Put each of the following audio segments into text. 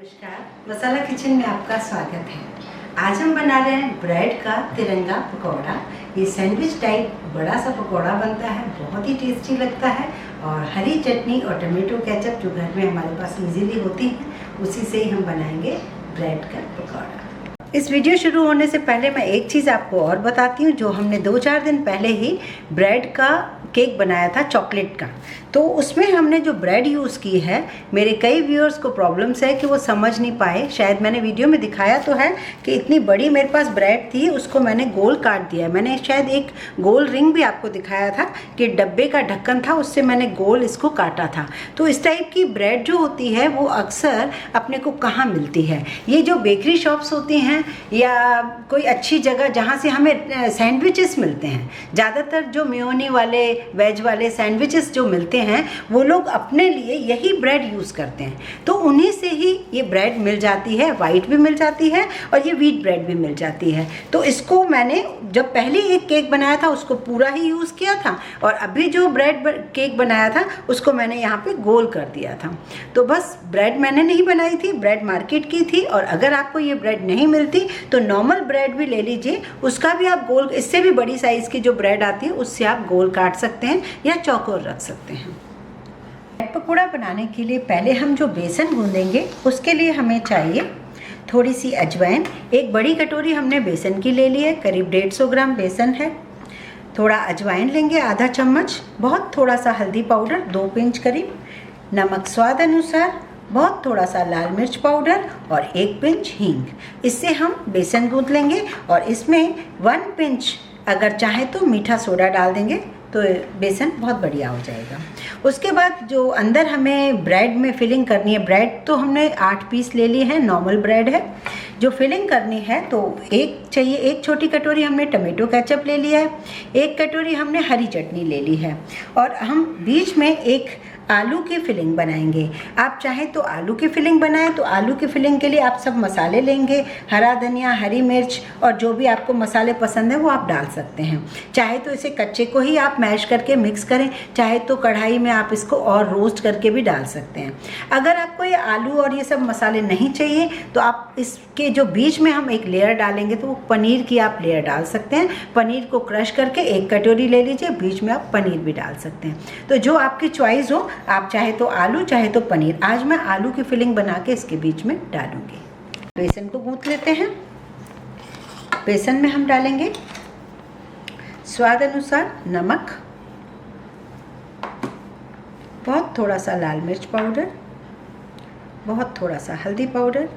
नमस्कार, मसाला किचन में आपका स्वागत है। आज हम बना रहे हैं ब्रेड का तिरंगा पकौड़ा। ये सैंडविच टाइप बड़ा सा पकौड़ा बनता है, बहुत ही टेस्टी लगता है। और हरी चटनी और टमाटो केचप जो घर में हमारे पास इजीली होती है, उसी से ही हम बनाएंगे ब्रेड का पकौड़ा। इस वीडियो शुरू होने से पहले मैं एक चीज़ आपको और बताती हूँ। जो हमने 2-4 दिन पहले ही ब्रेड का केक बनाया था चॉकलेट का, तो उसमें हमने जो ब्रेड यूज़ की है, मेरे कई व्यूअर्स को प्रॉब्लम्स है कि वो समझ नहीं पाए। शायद मैंने वीडियो में दिखाया तो है कि इतनी बड़ी मेरे पास ब्रेड थी, उसको मैंने गोल काट दिया। मैंने शायद एक गोल रिंग भी आपको दिखाया था कि डब्बे का ढक्कन था, उससे मैंने गोल इसको काटा था। तो इस टाइप की ब्रेड जो होती है वो अक्सर अपने को कहाँ मिलती है? ये जो बेकरी शॉप्स होती हैं या कोई अच्छी जगह जहाँ से हमें सैंडविचेस मिलते हैं, ज़्यादातर जो मेयोनी वाले वेज वाले सैंडविचेस जो मिलते हैं, वो लोग अपने लिए यही ब्रेड यूज़ करते हैं। तो उन्हीं से ही ये ब्रेड मिल जाती है, वाइट भी मिल जाती है और ये व्हीट ब्रेड भी मिल जाती है। तो इसको मैंने जब पहले एक केक बनाया था उसको पूरा ही यूज़ किया था, और अभी जो ब्रेड केक बनाया था उसको मैंने यहाँ पे गोल कर दिया था। तो बस ब्रेड मैंने नहीं बनाई थी, ब्रेड मार्केट की थी। और अगर आपको ये ब्रेड नहीं मिलती तो नॉर्मल ब्रेड भी ले लीजिए, उसका भी आप गोल, इससे भी बड़ी साइज़ की जो ब्रेड आती है उससे आप गोल काट सकते हैं या चौकोर रख सकते हैं। ब्रेड पकौड़ा बनाने के लिए पहले हम जो बेसन गूंदेंगे उसके लिए हमें चाहिए थोड़ी सी अजवाइन। एक बड़ी कटोरी हमने बेसन की ले ली है, करीब 150 ग्राम बेसन है। थोड़ा अजवाइन लेंगे, आधा चम्मच। बहुत थोड़ा सा हल्दी पाउडर, 2 पिंच करीब। नमक स्वाद अनुसार। बहुत थोड़ा सा लाल मिर्च पाउडर और 1 पिंच हींग। इससे हम बेसन गूंथ लेंगे और इसमें 1 पिंच अगर चाहे तो मीठा सोडा डाल देंगे तो बेसन बहुत बढ़िया हो जाएगा। उसके बाद जो अंदर हमें ब्रेड में फिलिंग करनी है, ब्रेड तो हमने 8 पीस ले लिए हैं, नॉर्मल ब्रेड है। जो फिलिंग करनी है तो एक छोटी कटोरी हमने टमाटो केचप ले लिया है, 1 कटोरी हमने हरी चटनी ले ली है, और हम बीच में एक आलू की फिलिंग बनाएंगे। आप चाहें तो आलू की फिलिंग बनाएं, तो आलू की फिलिंग के लिए आप सब मसाले लेंगे, हरा धनिया, हरी मिर्च और जो भी आपको मसाले पसंद है वो आप डाल सकते हैं। चाहे तो इसे कच्चे को ही आप मैश करके मिक्स करें, चाहे तो कढ़ाई में आप इसको और रोस्ट करके भी डाल सकते हैं। अगर आपको ये आलू और ये सब मसाले नहीं चाहिए तो आप इसके जो बीच में हम एक लेयर डालेंगे तो वो पनीर की आप लेयर डाल सकते हैं। पनीर को क्रश करके 1 कटोरी ले लीजिए, बीच में आप पनीर भी डाल सकते हैं। तो जो आपकी चॉइस हो, आप चाहे तो आलू चाहे तो पनीर। आज मैं आलू की फिलिंग बना के इसके बीच में डालूंगी। बेसन को गूंथ लेते हैं। बेसन में हम डालेंगे स्वाद अनुसार नमक, बहुत थोड़ा सा लाल मिर्च पाउडर, बहुत थोड़ा सा हल्दी पाउडर,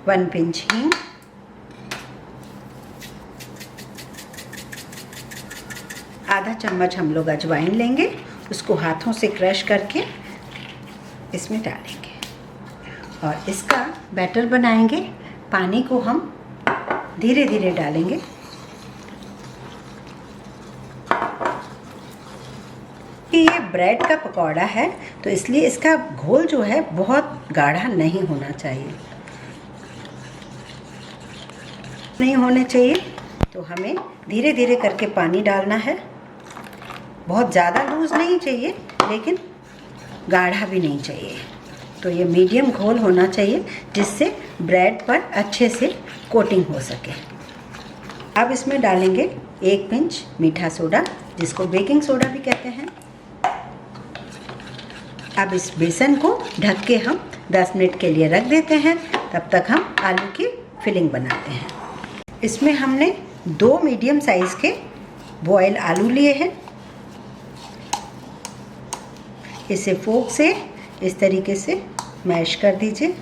1 पिंच हींग, आधा चम्मच हम लोग अजवाइन लेंगे, उसको हाथों से क्रश करके इसमें डालेंगे और इसका बैटर बनाएंगे। पानी को हम धीरे धीरे डालेंगे। ये ब्रेड का पकौड़ा है तो इसलिए इसका घोल जो है बहुत गाढ़ा नहीं होना चाहिए, तो हमें धीरे धीरे करके पानी डालना है। बहुत ज़्यादा लूज़ नहीं चाहिए लेकिन गाढ़ा भी नहीं चाहिए। तो ये मीडियम घोल होना चाहिए जिससे ब्रेड पर अच्छे से कोटिंग हो सके। अब इसमें डालेंगे 1 पिंच मीठा सोडा, जिसको बेकिंग सोडा भी कहते हैं। अब इस बेसन को ढक के हम 10 मिनट के लिए रख देते हैं। तब तक हम आलू की फिलिंग बनाते हैं। इसमें हमने 2 मीडियम साइज़ के बॉयल आलू लिए हैं। इसे फोक से इस तरीके से मैश कर दीजिए।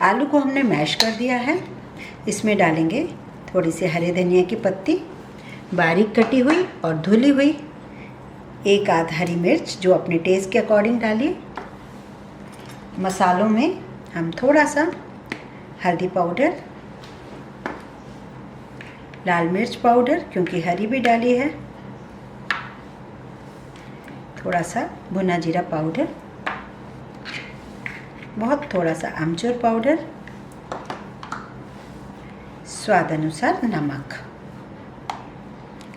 आलू को हमने मैश कर दिया है। इसमें डालेंगे थोड़ी सी हरे धनिया की पत्ती, बारीक कटी हुई और धुली हुई, 1 आध हरी मिर्च जो अपने टेस्ट के अकॉर्डिंग डालिए। मसालों में हम थोड़ा सा हल्दी पाउडर, लाल मिर्च पाउडर क्योंकि हरी भी डाली है, थोड़ा सा भुना जीरा पाउडर, बहुत थोड़ा सा आमचूर पाउडर, स्वाद अनुसार नमक,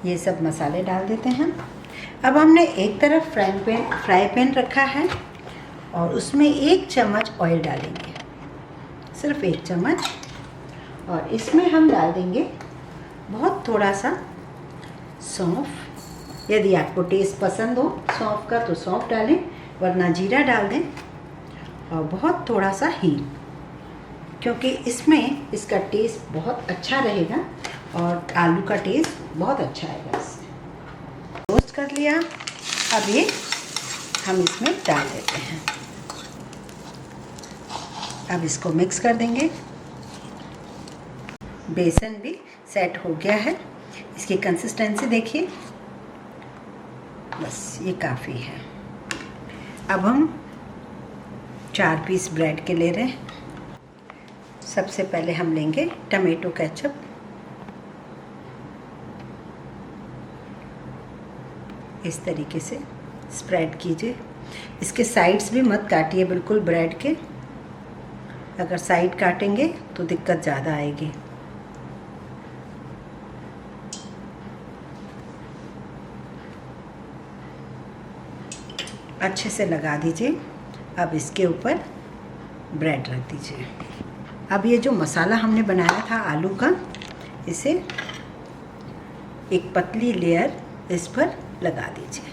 ये सब मसाले डाल देते हैं। अब हमने एक तरफ फ्राई पैन रखा है और उसमें 1 चम्मच ऑयल डालेंगे, सिर्फ 1 चम्मच। और इसमें हम डाल देंगे बहुत थोड़ा सा सौंफ। यदि आपको टेस्ट पसंद हो सौंफ का तो सौंफ डालें, वरना जीरा डाल दें। और बहुत थोड़ा सा हींग, क्योंकि इसमें इसका टेस्ट बहुत अच्छा रहेगा और आलू का टेस्ट बहुत अच्छा आएगा इससे। रोस्ट कर लिया, अब ये हम इसमें डाल देते हैं। अब इसको मिक्स कर देंगे। बेसन भी सेट हो गया है, इसकी कंसिस्टेंसी देखिए, बस ये काफ़ी है। अब हम 4 पीस ब्रेड के ले रहे हैं। सबसे पहले हम लेंगे टमेटो केचप। इस तरीके से स्प्रेड कीजिए। इसके साइड्स भी मत काटिए बिल्कुल ब्रेड के, अगर साइड काटेंगे तो दिक्कत ज़्यादा आएगी। अच्छे से लगा दीजिए। अब इसके ऊपर ब्रेड रख दीजिए। अब ये जो मसाला हमने बनाया था आलू का, इसे एक पतली लेयर इस पर लगा दीजिए।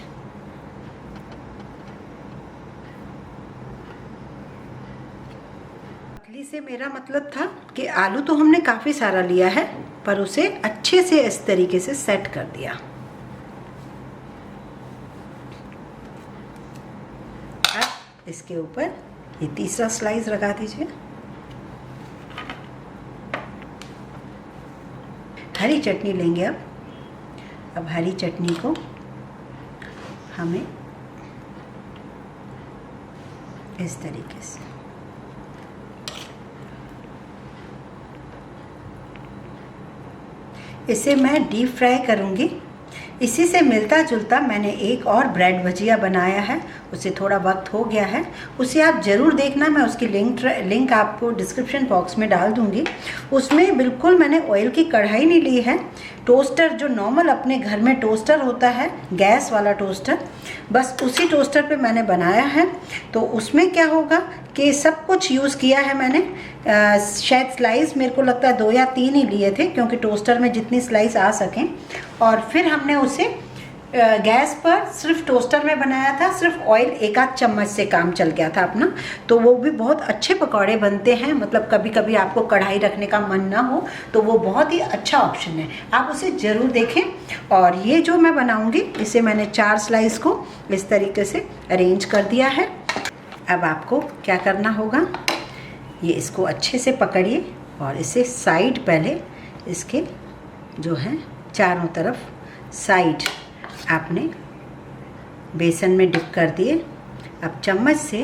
पतली से मेरा मतलब था कि आलू तो हमने काफ़ी सारा लिया है, पर उसे अच्छे से इस तरीके से सेट कर दिया। इसके ऊपर ये तीसरा स्लाइस लगा दीजिए। हरी चटनी लेंगे अब हरी चटनी को हमें इस तरीके से इसे मैं डीप फ्राई करूँगी। इसी से मिलता जुलता मैंने एक और ब्रेड भजिया बनाया है, उसे थोड़ा वक्त हो गया है, उसे आप ज़रूर देखना। मैं उसकी लिंक आपको डिस्क्रिप्शन बॉक्स में डाल दूँगी। उसमें बिल्कुल मैंने ऑयल की कढ़ाई नहीं ली है, टोस्टर जो नॉर्मल अपने घर में टोस्टर होता है, गैस वाला टोस्टर, बस उसी टोस्टर पे मैंने बनाया है। तो उसमें क्या होगा कि सब कुछ यूज़ किया है मैंने। शायद स्लाइस मेरे को लगता है 2 या 3 ही लिए थे, क्योंकि टोस्टर में जितनी स्लाइस आ सकें। और फिर हमने उसे गैस पर सिर्फ टोस्टर में बनाया था, सिर्फ ऑयल 1 आध चम्मच से काम चल गया था अपना। तो वो भी बहुत अच्छे पकौड़े बनते हैं। मतलब कभी कभी आपको कढ़ाई रखने का मन ना हो तो वो बहुत ही अच्छा ऑप्शन है, आप उसे ज़रूर देखें। और ये जो मैं बनाऊंगी, इसे मैंने 4 स्लाइस को इस तरीके से अरेंज कर दिया है। अब आपको क्या करना होगा, ये इसको अच्छे से पकड़िए और इसे साइड पहले इसके जो है चारों तरफ साइड आपने बेसन में डिप कर दिए। अब चम्मच से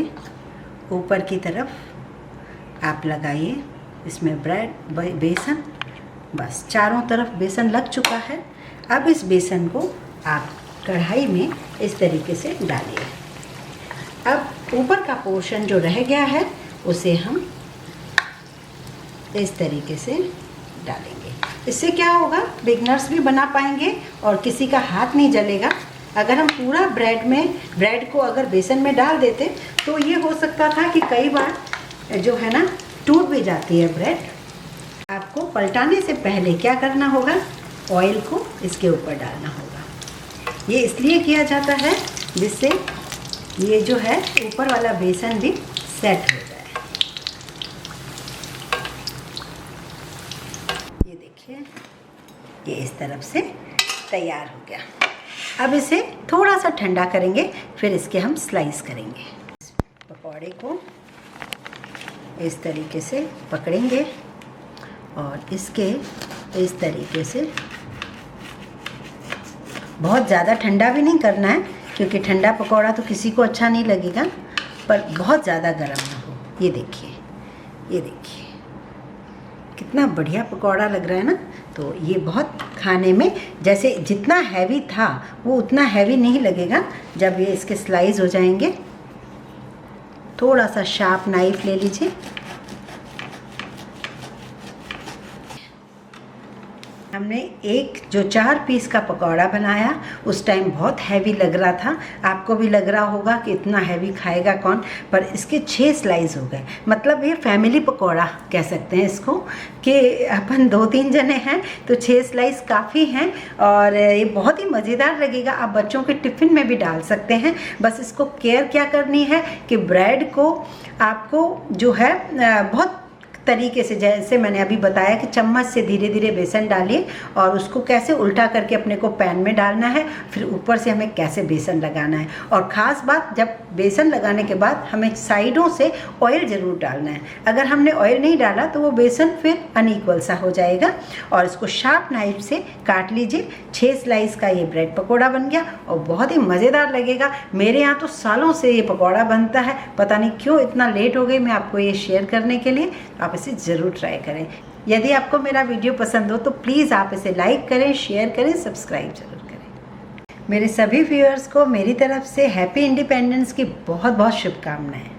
ऊपर की तरफ आप लगाइए इसमें बेसन। बस चारों तरफ बेसन लग चुका है। अब इस बेसन को आप कढ़ाई में इस तरीके से डालिए। अब ऊपर का पोर्शन जो रह गया है उसे हम इस तरीके से डालेंगे। इससे क्या होगा, बिगनर्स भी बना पाएंगे और किसी का हाथ नहीं जलेगा। अगर हम पूरा ब्रेड को अगर बेसन में डाल देते तो ये हो सकता था कि कई बार जो है ना टूट भी जाती है ब्रेड। आपको पलटाने से पहले क्या करना होगा, ऑयल को इसके ऊपर डालना होगा। ये इसलिए किया जाता है जिससे ये जो है ऊपर वाला बेसन भी सेट हो जाए। ये देखिए, ये इस तरफ से तैयार हो गया। अब इसे थोड़ा सा ठंडा करेंगे, फिर इसके हम स्लाइस करेंगे। पकौड़े को इस तरीके से पकड़ेंगे और इसके इस तरीके से, बहुत ज़्यादा ठंडा भी नहीं करना है क्योंकि ठंडा पकौड़ा तो किसी को अच्छा नहीं लगेगा, पर बहुत ज़्यादा गर्म ना हो। ये देखिए, ये देखिए कितना बढ़िया पकौड़ा लग रहा है ना। तो ये बहुत खाने में, जैसे जितना हैवी था वो उतना हैवी नहीं लगेगा जब ये इसके स्लाइस हो जाएंगे। थोड़ा सा शार्प नाइफ ले लीजिए। हमने एक जो 4 पीस का पकौड़ा बनाया, उस टाइम बहुत हैवी लग रहा था, आपको भी लग रहा होगा कि इतना हैवी खाएगा कौन, पर इसके 6 स्लाइस हो गए। मतलब ये फैमिली पकौड़ा कह सकते हैं इसको, कि अपन 2-3 जने हैं तो 6 स्लाइस काफ़ी हैं और ये बहुत ही मज़ेदार लगेगा। आप बच्चों के टिफ़िन में भी डाल सकते हैं। बस इसको केयर क्या करनी है कि ब्रेड को आपको जो है बहुत तरीके से, जैसे मैंने अभी बताया कि चम्मच से धीरे धीरे बेसन डालिए और उसको कैसे उल्टा करके अपने को पैन में डालना है, फिर ऊपर से हमें कैसे बेसन लगाना है। और ख़ास बात, जब बेसन लगाने के बाद हमें साइडों से ऑयल ज़रूर डालना है। अगर हमने ऑयल नहीं डाला तो वो बेसन फिर अनइक्वल सा हो जाएगा। और इसको शार्प नाइफ से काट लीजिए। 6 स्लाइस का ये ब्रेड पकौड़ा बन गया और बहुत ही मज़ेदार लगेगा। मेरे यहाँ तो सालों से ये पकौड़ा बनता है, पता नहीं क्यों इतना लेट हो गई मैं आपको ये शेयर करने के लिए। आप इसे ज़रूर ट्राई करें। यदि आपको मेरा वीडियो पसंद हो तो प्लीज़ आप इसे लाइक करें, शेयर करें, सब्सक्राइब जरूर करें। मेरे सभी व्यूअर्स को मेरी तरफ से हैप्पी इंडिपेंडेंस की बहुत बहुत शुभकामनाएं।